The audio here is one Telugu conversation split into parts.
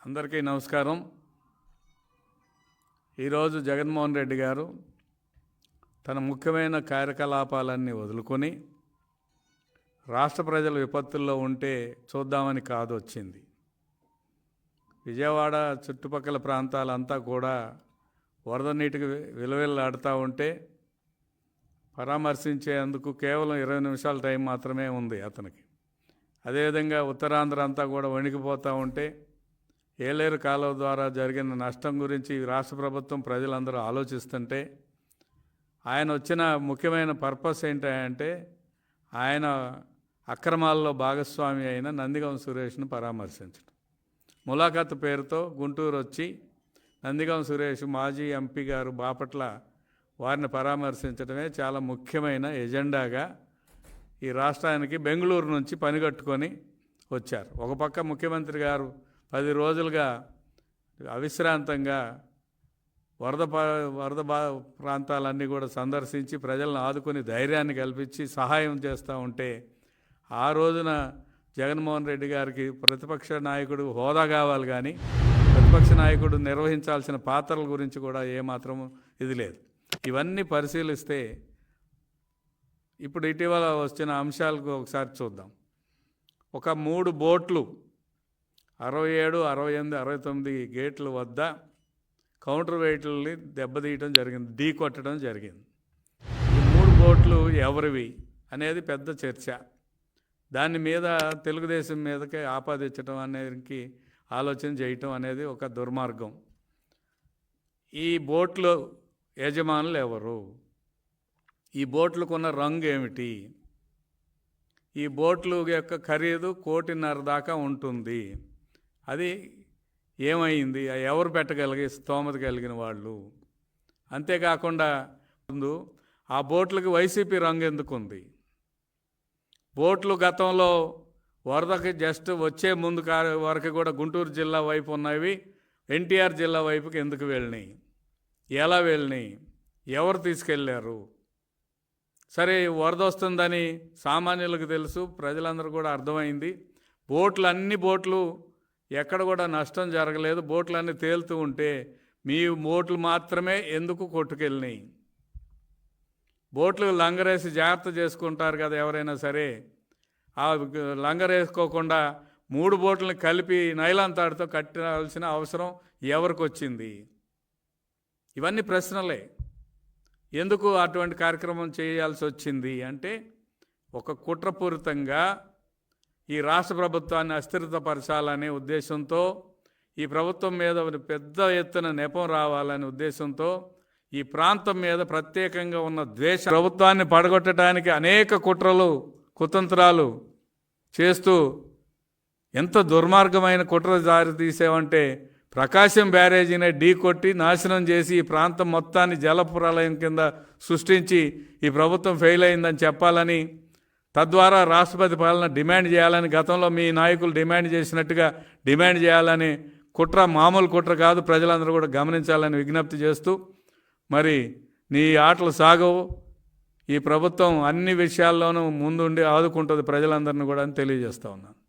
అందరికీ నమస్కారం. ఈరోజు జగన్మోహన్ రెడ్డి గారు తన ముఖ్యమైన కార్యకలాపాలన్నీ వదులుకొని రాష్ట్ర ప్రజలు విపత్తుల్లో ఉంటే చూద్దామని కాదు వచ్చింది. విజయవాడ చుట్టుపక్కల ప్రాంతాలంతా కూడా వరద నీటికి విలువెల్లాడుతూ ఉంటే పరామర్శించేందుకు కేవలం 20 నిమిషాల టైం మాత్రమే ఉంది అతనికి. అదేవిధంగా ఉత్తరాంధ్ర అంతా కూడా వణికిపోతూ ఉంటే ఏలేరు కాలువ ద్వారా జరిగిన నష్టం గురించి రాష్ట్ర ప్రభుత్వం ప్రజలందరూ ఆలోచిస్తుంటే ఆయన వచ్చిన ముఖ్యమైన పర్పస్ ఏంటంటే ఆయన అక్రమాల్లో భాగస్వామి అయిన నందిగం సురేష్ను పరామర్శించడం. ములాఖాత్ పేరుతో గుంటూరు వచ్చి నందిగం సురేష్ మాజీ ఎంపీ గారు బాపట్ల వారిని పరామర్శించడమే చాలా ముఖ్యమైన ఎజెండాగా ఈ రాష్ట్రానికి బెంగళూరు నుంచి పనిగట్టుకొని వచ్చారు. ఒక పక్క ముఖ్యమంత్రి గారు 10 రోజులుగా అవిశ్రాంతంగా వరద ప్రాంతాలన్నీ కూడా సందర్శించి ప్రజలను ఆదుకొని ధైర్యాన్ని కల్పించి సహాయం చేస్తూ ఉంటే ఆ రోజున జగన్మోహన్ రెడ్డి గారికి ప్రతిపక్ష నాయకుడు హోదా కావాలి, కానీ ప్రతిపక్ష నాయకుడు నిర్వహించాల్సిన పాత్రల గురించి కూడా ఏమాత్రం ఇది లేదు. ఇవన్నీ పరిశీలిస్తే ఇప్పుడు ఇటీవల వచ్చిన అంశాలకు ఒకసారి చూద్దాం. ఒక 3 బోట్లు 67, 68, 69 గేట్ల వద్ద కౌంటర్ వెయిట్లని దెబ్బతీయటం జరిగింది, ఢీ కొట్టడం జరిగింది. ఈ 3 బోట్లు ఎవరివి అనేది పెద్ద చర్చ. దాని మీద తెలుగుదేశం మీదకే ఆపాదించడం అనేది ఆలోచన చేయటం అనేది ఒక దుర్మార్గం. ఈ బోట్లు యజమానులు ఎవరు? ఈ బోట్లకున్న రంగు ఏమిటి? ఈ బోట్లు యొక్క ఖరీదు 1.5 కోటి దాకా ఉంటుంది. అది ఏమైంది? ఎవరు పెట్టగలిగే స్తోమత కలిగిన వాళ్ళు? అంతేకాకుండా ముందు ఆ బోట్లకి వైసీపీ రంగు ఎందుకుంది? బోట్లు గతంలో వరదకి జస్ట్ వచ్చే ముందు వరకు కూడా గుంటూరు జిల్లా వైపు ఉన్నవి ఎన్టీఆర్ జిల్లా వైపుకి ఎందుకు వెళ్ళినాయి? ఎలా వెళ్ళినాయి? ఎవరు తీసుకెళ్ళారు? సరే, వరద వస్తుందని సామాన్యులకు తెలుసు, ప్రజలందరూ కూడా అర్థమైంది. అన్ని బోట్లు ఎక్కడ కూడా నష్టం జరగలేదు, బోట్లన్నీ తేలుతూ ఉంటే మీ బోట్లు మాత్రమే ఎందుకు కొట్టుకెళ్ళినాయి? బోట్లు లంగరేసి జాగ్రత్త చేసుకుంటారు కదా ఎవరైనా సరే. ఆ లంగరేసుకోకుండా 3 బోట్లను కలిపి నైలాన్ తాడుతో కట్టాల్సిన అవసరం ఎవరికి వచ్చింది? ఇవన్నీ ప్రశ్నలే. ఎందుకు అటువంటి కార్యక్రమం చేయాల్సి వచ్చింది అంటే ఒక కుట్రపూరితంగా ఈ రాష్ట్ర ప్రభుత్వాన్ని అస్థిరతపరచాలనే ఉద్దేశంతో, ఈ ప్రభుత్వం మీద పెద్ద ఎత్తున నెపం రావాలనే ఉద్దేశంతో, ఈ ప్రాంతం మీద ప్రత్యేకంగా ఉన్న ద్వేష ప్రభుత్వాన్ని పడగొట్టడానికి అనేక కుట్రలు కుతంత్రాలు చేస్తూ ఎంత దుర్మార్గమైన కుట్ర దారి తీసేవంటే ప్రకాశం బ్యారేజీని ఢీ కొట్టి నాశనం చేసి ఈ ప్రాంతం మొత్తాన్ని జలప్రలయం కింద సృష్టించి ఈ ప్రభుత్వం ఫెయిల్ అయిందని చెప్పాలని, తద్వారా రాష్ట్రపతి పాలన డిమాండ్ చేయాలని గతంలో మీ నాయకులు డిమాండ్ చేసినట్టుగా డిమాండ్ చేయాలని కుట్ర మామూలు కుట్ర కాదు, ప్రజలందరూ కూడా గమనించాలని విజ్ఞప్తి చేస్తూ, మరి నీ ఆటలు సాగవు, ఈ ప్రభుత్వం అన్ని విషయాల్లోనూ ముందుండి ఆదుకుంటుంది ప్రజలందరినీ కూడా అని తెలియజేస్తూ ఉన్నాను.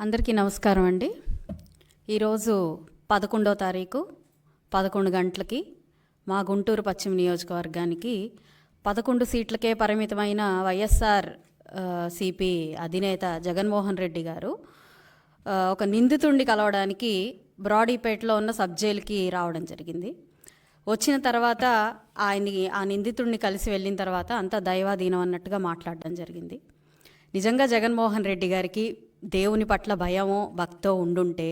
అందరికీ నమస్కారం అండి. ఈరోజు 11వ తారీఖు 11 గంటలకి మా గుంటూరు పశ్చిమ నియోజకవర్గానికి 11 సీట్లకే పరిమితమైన వైఎస్ఆర్ సిపి అధినేత జగన్మోహన్ రెడ్డి గారు ఒక నిందితుడిని కలవడానికి బ్రాడీపేటలో ఉన్న సబ్ జైలుకి రావడం జరిగింది. వచ్చిన తర్వాత ఆ నిందితుడిని కలిసి వెళ్ళిన తర్వాత అంతా దైవాధీనం అన్నట్టుగా మాట్లాడడం జరిగింది. నిజంగా జగన్మోహన్ రెడ్డి గారికి దేవుని పట్ల భయమో భక్తో ఉండుంటే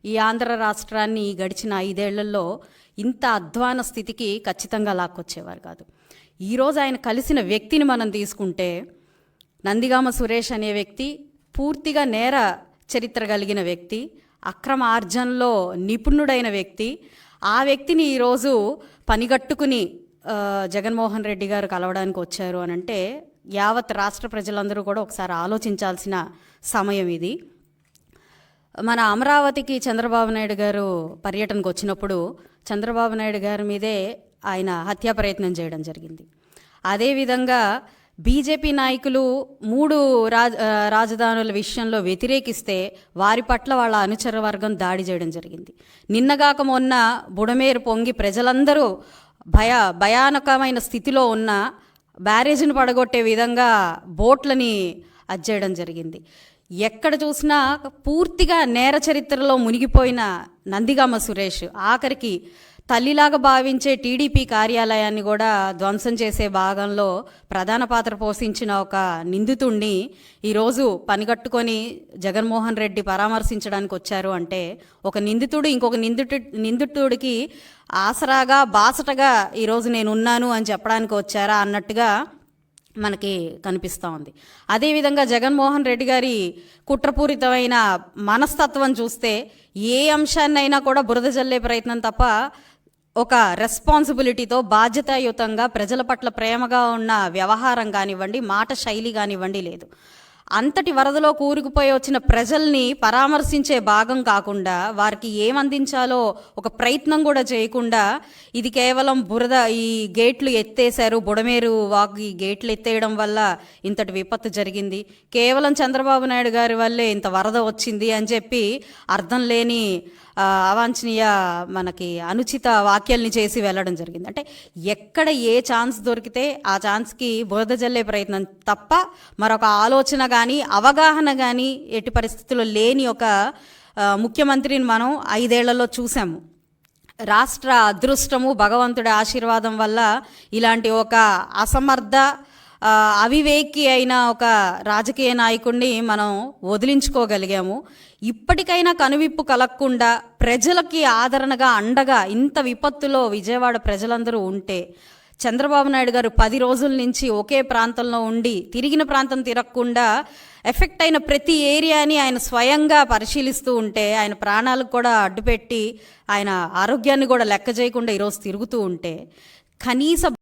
ఈ ఆంధ్ర రాష్ట్రాన్ని గడిచిన 5 ఏళ్లలో ఇంత అధ్వాన స్థితికి ఖచ్చితంగా లాక్కొచ్చేవారు కాదు. ఈరోజు ఆయన కలిసిన వ్యక్తిని మనం తీసుకుంటే నందిగామ సురేష్ అనే వ్యక్తి పూర్తిగా నేర చరిత్ర కలిగిన వ్యక్తి, అక్రమ ఆర్జనలో నిపుణుడైన వ్యక్తి. ఆ వ్యక్తిని ఈరోజు పనిగట్టుకుని జగన్మోహన్ రెడ్డి గారు కలవడానికి వచ్చారు అని అంటే యావత్ రాష్ట్ర ప్రజలందరూ కూడా ఒకసారి ఆలోచించాల్సిన సమయం ఇది. మన అమరావతికి చంద్రబాబు నాయుడు గారు పర్యటనకు వచ్చినప్పుడు చంద్రబాబు నాయుడు గారి మీదే ఆయన హత్యా ప్రయత్నం చేయడం జరిగింది. అదేవిధంగా బీజేపీ నాయకులు 3 రాజధానుల విషయంలో వ్యతిరేకిస్తే వారి పట్ల వాళ్ళ అనుచర వర్గం దాడి చేయడం జరిగింది. నిన్నగాక మొన్న బుడమేరు పొంగి ప్రజలందరూ భయానకమైన స్థితిలో ఉన్న బ్యారేజ్ని పడగొట్టే విధంగా బోట్లని అజ్జేయడం జరిగింది. ఎక్కడ చూసినా పూర్తిగా నేర చరిత్రలో మునిగిపోయిన నందిగామ సురేష్ ఆఖరికి తల్లిలాగా భావించే టీడీపీ కార్యాలయాన్ని కూడా ధ్వంసం చేసే భాగంలో ప్రధాన పాత్ర పోషించిన ఒక నిందితుడిని ఈరోజు పనిగట్టుకొని జగన్మోహన్ రెడ్డి పరామర్శించడానికి వచ్చారు అంటే ఒక నిందితుడు ఇంకొక నిందితుడికి ఆసరాగా బాసటగా ఈరోజు నేను ఉన్నాను అని చెప్పడానికి వచ్చారా అన్నట్టుగా మనకి కనిపిస్తూ ఉంది. అదేవిధంగా జగన్మోహన్ రెడ్డి గారి కుట్రపూరితమైన మనస్తత్వం చూస్తే ఏ అంశాన్నైనా కూడా బురద జల్లే ప్రయత్నం తప్ప ఒక రెస్పాన్సిబిలిటీతో బాధ్యతాయుతంగా ప్రజల పట్ల ప్రేమగా ఉన్న వ్యవహారం కానివ్వండి, మాట శైలి కానివ్వండి లేదు. అంతటి వరదలో కూరుకుపోయి వచ్చిన ప్రజల్ని పరామర్శించే భాగం కాకుండా వారికి ఏమందించాలో ఒక ప్రయత్నం కూడా చేయకుండా ఇది కేవలం బురద ఈ గేట్లు ఎత్తేశారు, బుడమేరు వాగు ఈ గేట్లు ఎత్తేయడం వల్ల ఇంతటి విపత్తు జరిగింది, కేవలం చంద్రబాబు నాయుడు గారి వల్లే ఇంత వరద వచ్చింది అని చెప్పి అర్థం లేని అవాంఛనీయ మనకి అనుచిత వ్యాఖ్యల్ని చేసి వెళ్ళడం జరిగింది. అంటే ఎక్కడ ఏ ఛాన్స్ దొరికితే ఆ ఛాన్స్కి బురద జల్లే ప్రయత్నం తప్ప మరొక ఆలోచన కానీ అవగాహన కానీ ఎట్టి పరిస్థితుల్లో లేని ఒక ముఖ్యమంత్రిని మనం 5 ఏళ్లలో చూసాము. రాష్ట్ర అదృష్టము భగవంతుడి ఆశీర్వాదం వల్ల ఇలాంటి ఒక అసమర్థ అవివేకి అయిన ఒక రాజకీయ నాయకుడిని మనం వదిలించుకోగలిగాము. ఇప్పటికైనా కనువిప్పు కలగకుండా ప్రజలకి ఆదరణగా అండగా ఇంత విపత్తులో విజయవాడ ప్రజలందరూ ఉంటే చంద్రబాబు నాయుడు గారు 10 రోజుల నుంచి ఒకే ప్రాంతంలో ఉండి తిరిగిన ప్రాంతం తిరగకుండా ఎఫెక్ట్ అయిన ప్రతి ఏరియాని ఆయన స్వయంగా పరిశీలిస్తూ ఉంటే ఆయన ప్రాణాలకు కూడా అడ్డుపెట్టి ఆయన ఆరోగ్యాన్ని కూడా లెక్క చేయకుండా ఈరోజు తిరుగుతూ ఉంటే కనీస